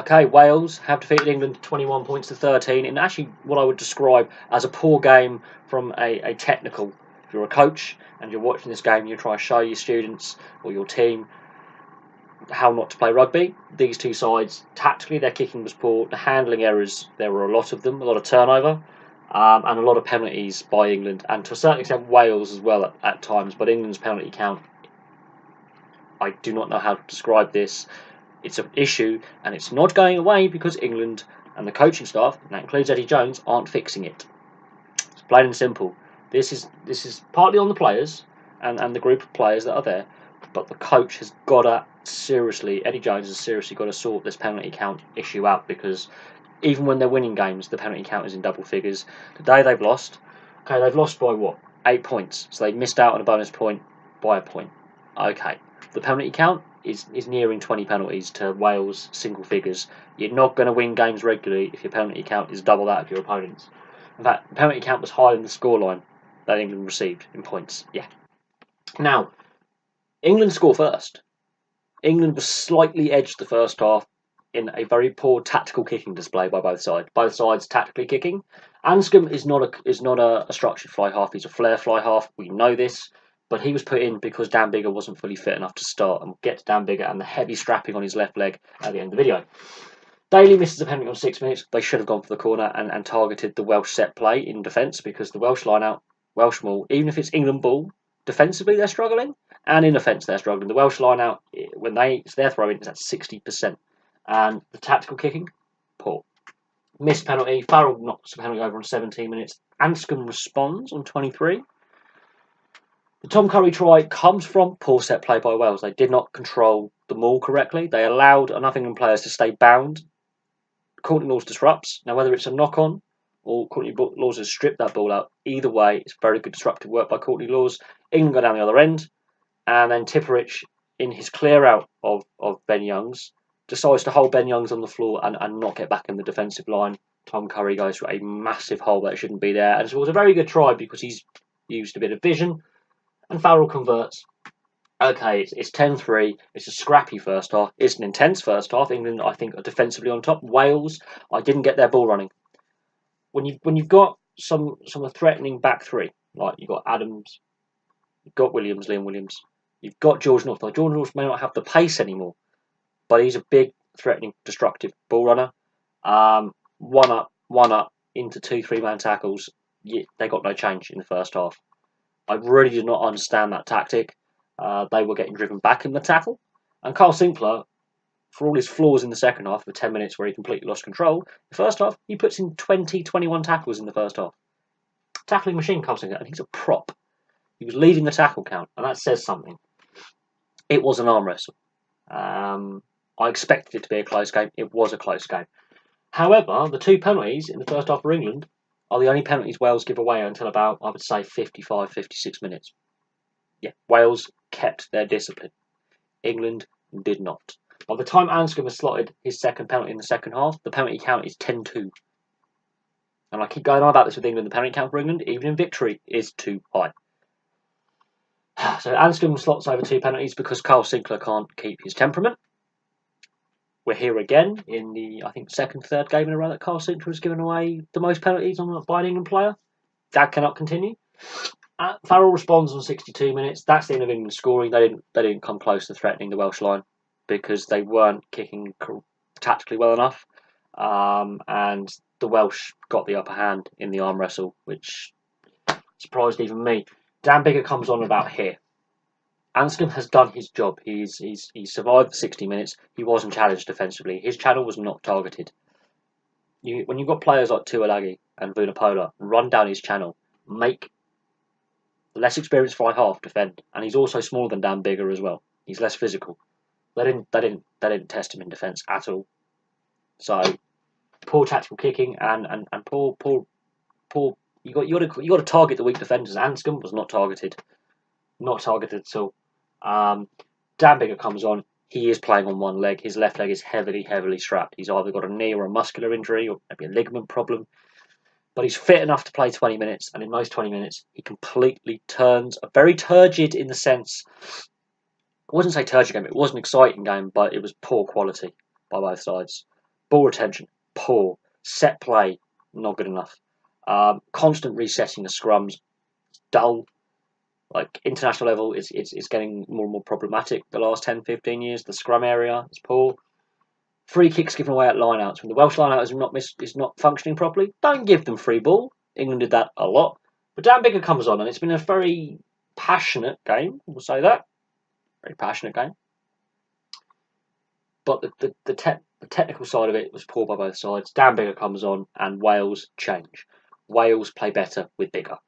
Okay, Wales have defeated England 21 points to 13 in actually what I would describe as a poor game from a technical. If you're a coach and you're watching this game, you try to show your students or your team how not to play rugby. These two sides, tactically, their kicking was poor. The handling errors, there were a lot of them, a lot of turnover, and a lot of penalties by England, and to a certain extent Wales as well at times. But England's penalty count, I do not know how to describe this. It's an issue, and it's not going away because England and the coaching staff, and that includes Eddie Jones, aren't fixing it. It's plain and simple. This is partly on the players and the group of players that are there, but the coach has got to seriously, Eddie Jones has seriously got to sort this penalty count issue out, because even when they're winning games, the penalty count is in double figures. Today they've lost. Okay, they've lost by what? 8 points. So they missed out on a bonus point by a point. Okay, the penalty count is nearing 20 penalties to Wales single figures. You're not going to win games regularly if your penalty count is double that of your opponents. In fact, the penalty count was higher than the scoreline that England received in points. Yeah. Now, England score first. England was slightly edged the first half in a very poor tactical kicking display by both sides. Both sides tactically kicking. Anscombe is not a structured fly half. He's a flare fly half. We know this. But he was put in because Dan Biggar wasn't fully fit enough to start, and we'll get to Dan Biggar and the heavy strapping on his left leg at the end of the video. Daly misses a penalty on 6 minutes. They should have gone for the corner and targeted the Welsh set play in defence, because the Welsh line out, Welsh maul, even if it's England ball, defensively they're struggling, and in offence they're struggling. The Welsh line out, when it's their throw-in, is at 60%. And the tactical kicking, poor. Missed penalty. Farrell knocks the penalty over on 17 minutes. Anscombe responds on 23. The Tom Curry try comes from poor set play by Wales. They did not control the maul correctly. They allowed enough England players to stay bound. Courtney Lawes disrupts. Now, whether it's a knock-on or Courtney Lawes has stripped that ball out, either way, it's very good disruptive work by Courtney Lawes. England go down the other end, and then Tipperich, in his clear out of Ben Youngs, decides to hold Ben Youngs on the floor and not get back in the defensive line. Tom Curry goes for a massive hole that shouldn't be there, and it was a very good try because he's used a bit of vision. And Farrell converts. Okay, it's 10-3. It's a scrappy first half. It's an intense first half. England, I think, are defensively on top. Wales, I didn't get their ball running. When you've got some threatening back three, like you've got Adams, you've got Williams, Liam Williams, you've got George North. Now, George North may not have the pace anymore, but he's a big, threatening, destructive ball runner. One up into 2 3-man tackles. They got no change in the first half. I really did not understand that tactic. They were getting driven back in the tackle. And Carl Sinclair, for all his flaws in the second half, for 10 minutes where he completely lost control, the first half, he puts in 20, 21 tackles in the first half. Tackling machine, Carl Sinclair, and he's a prop. He was leading the tackle count, and that says something. It was an arm wrestle. I expected it to be a close game. It was a close game. However, the 2 penalties in the first half for England are the only penalties Wales give away until about, I would say, 55, 56 minutes. Yeah, Wales kept their discipline. England did not. By the time Anscombe has slotted his second penalty in the second half, the penalty count is 10-2. And I keep going on about this with England. The penalty count for England, even in victory, is too high. So Anscombe slots over 2 penalties because Carl Sinclair can't keep his temperament. We're here again in the, I think, second, third game in a row that Carl Sinclair has given away the most penalties by an England player. That cannot continue. Farrell responds on 62 minutes. That's the end of England scoring. They didn't come close to threatening the Welsh line because they weren't kicking tactically well enough, and the Welsh got the upper hand in the arm wrestle, which surprised even me. Dan Biggar comes on about here. Anscombe has done his job. He's survived the 60 minutes. He wasn't challenged defensively. His channel was not targeted. When you've got players like Tuolagi and Vunipola, run down his channel, make the less experienced fly half defend, and he's also smaller than Dan Biggar as well. He's less physical. They didn't test him in defence at all. So poor tactical kicking and poor. You got to target the weak defenders. Anscombe was not targeted at all. Dan Biggar comes on. He is playing on one leg. His left leg is heavily strapped. He's either got a knee or a muscular injury or maybe a ligament problem. But he's fit enough to play 20 minutes, and in those 20 minutes, he completely turns a very turgid in the sense. I wouldn't say turgid game. It was an exciting game, but it was poor quality by both sides. Ball retention, poor. Set play, not good enough. Constant resetting the scrums, dull. Like international level, it's getting more and more problematic the last 10, 15 years. The scrum area is poor. Free kicks given away at lineouts. When the Welsh lineout is not functioning properly, don't give them free ball. England did that a lot. But Dan Biggar comes on, and it's been a very passionate game. We'll say that. Very passionate game. But the technical side of it was poor by both sides. Dan Biggar comes on, and Wales change. Wales play better with Biggar.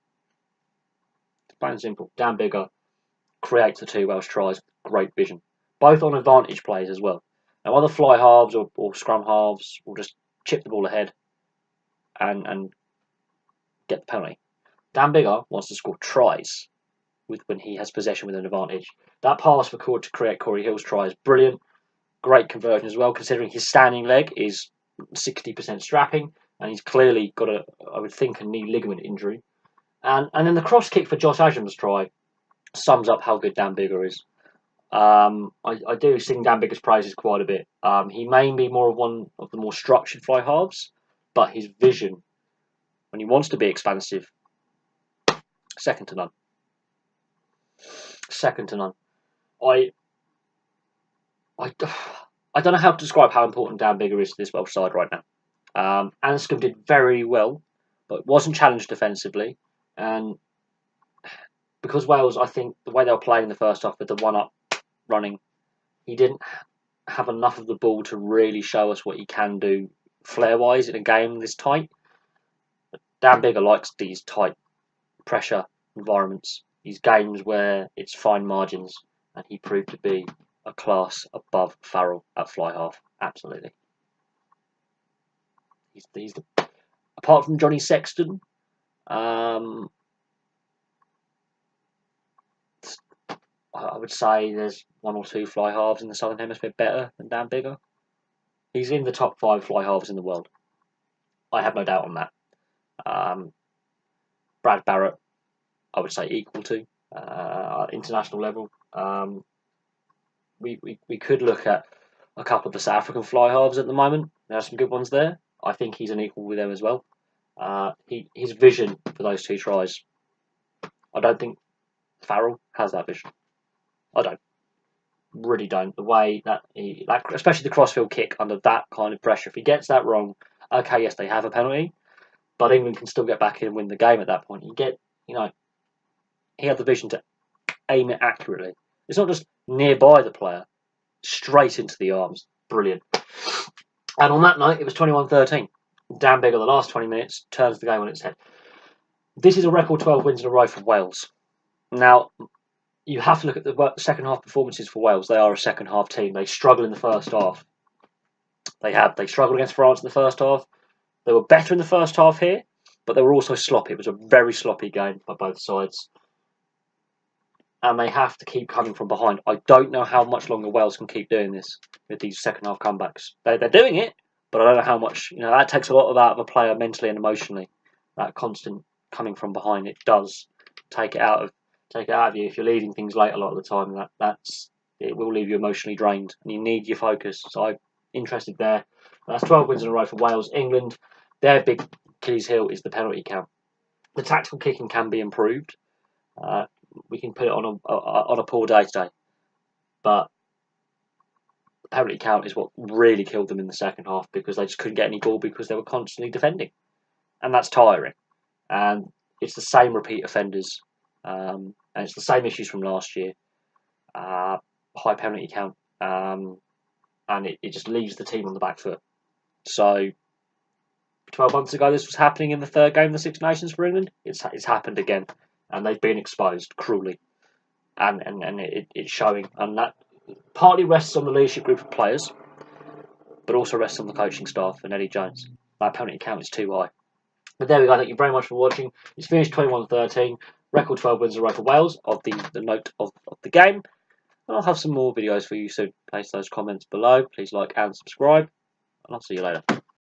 It's plain and simple. Dan Biggar creates the 2 Welsh tries. Great vision. Both on advantage plays as well. Now, other fly halves or scrum halves will just chip the ball ahead and get the penalty. Dan Biggar wants to score tries when he has possession with an advantage. That pass for Cord to create Corey Hill's try is brilliant. Great conversion as well, considering his standing leg is 60% strapping, and he's clearly got I would think, a knee ligament injury. And then the cross kick for Josh Adams' try sums up how good Dan Biggar is. I do sing Dan Biggar's praises quite a bit. He may be more of one of the more structured fly halves, but his vision, when he wants to be expansive, second to none. Second to none. I don't know how to describe how important Dan Biggar is to this Welsh side right now. Anscombe did very well, but wasn't challenged defensively. And because Wales, I think, the way they were playing in the first half with the one-up running, he didn't have enough of the ball to really show us what he can do flair-wise in a game this tight. But Dan Biggar likes these tight pressure environments, these games where it's fine margins, and he proved to be a class above Farrell at fly half. Absolutely. He's apart from Johnny Sexton, I would say there's 1 or 2 fly halves in the Southern Hemisphere better than Dan Biggar. He's in the top 5 fly halves in the world. I have no doubt on that. Brad Barrett, I would say equal to international level. We could look at a couple of the South African fly halves at the moment. There are some good ones there. I think he's an equal with them as well. His vision for those 2 tries, I don't think Farrell has that vision. I don't. Really don't. The way that especially the crossfield kick under that kind of pressure, if he gets that wrong, okay, yes, they have a penalty, but England can still get back in and win the game at that point. He had the vision to aim it accurately. It's not just nearby the player, straight into the arms. Brilliant. And on that night, it was 21-13. Dan Biggar, the last 20 minutes, turns the game on its head. This is a record 12 wins in a row for Wales. Now, you have to look at the second half performances for Wales. They are a second half team. They struggle in the first half. They struggled against France in the first half. They were better in the first half here, but they were also sloppy. It was a very sloppy game by both sides. And they have to keep coming from behind. I don't know how much longer Wales can keep doing this with these second half comebacks. They're doing it, but I don't know how much. That takes a lot out of a player mentally and emotionally. That constant coming from behind, it does take it out of you. If you're leading things late a lot of the time, it will leave you emotionally drained, and you need your focus. So I'm interested there. That's 12 wins in a row for Wales. England, their big Achilles heel is the penalty count. The tactical kicking can be improved. We can put it on a poor day today, but the penalty count is what really killed them in the second half, because they just couldn't get any ball because they were constantly defending, and that's tiring. And it's the same repeat offenders, and it's the same issues from last year. High penalty count, and it just leaves the team on the back foot. So 12 months ago, this was happening in the third game of the Six Nations for England. It's happened again, and they've been exposed cruelly, and it's showing. And that partly rests on the leadership group of players, but also rests on the coaching staff and Eddie Jones. That penalty count is too high. But there we go. Thank you very much for watching. It's finished 21-13. Record 12 wins in a row for Wales of the note of the game. And I'll have some more videos for you soon. Place those comments below. Please like and subscribe. And I'll see you later.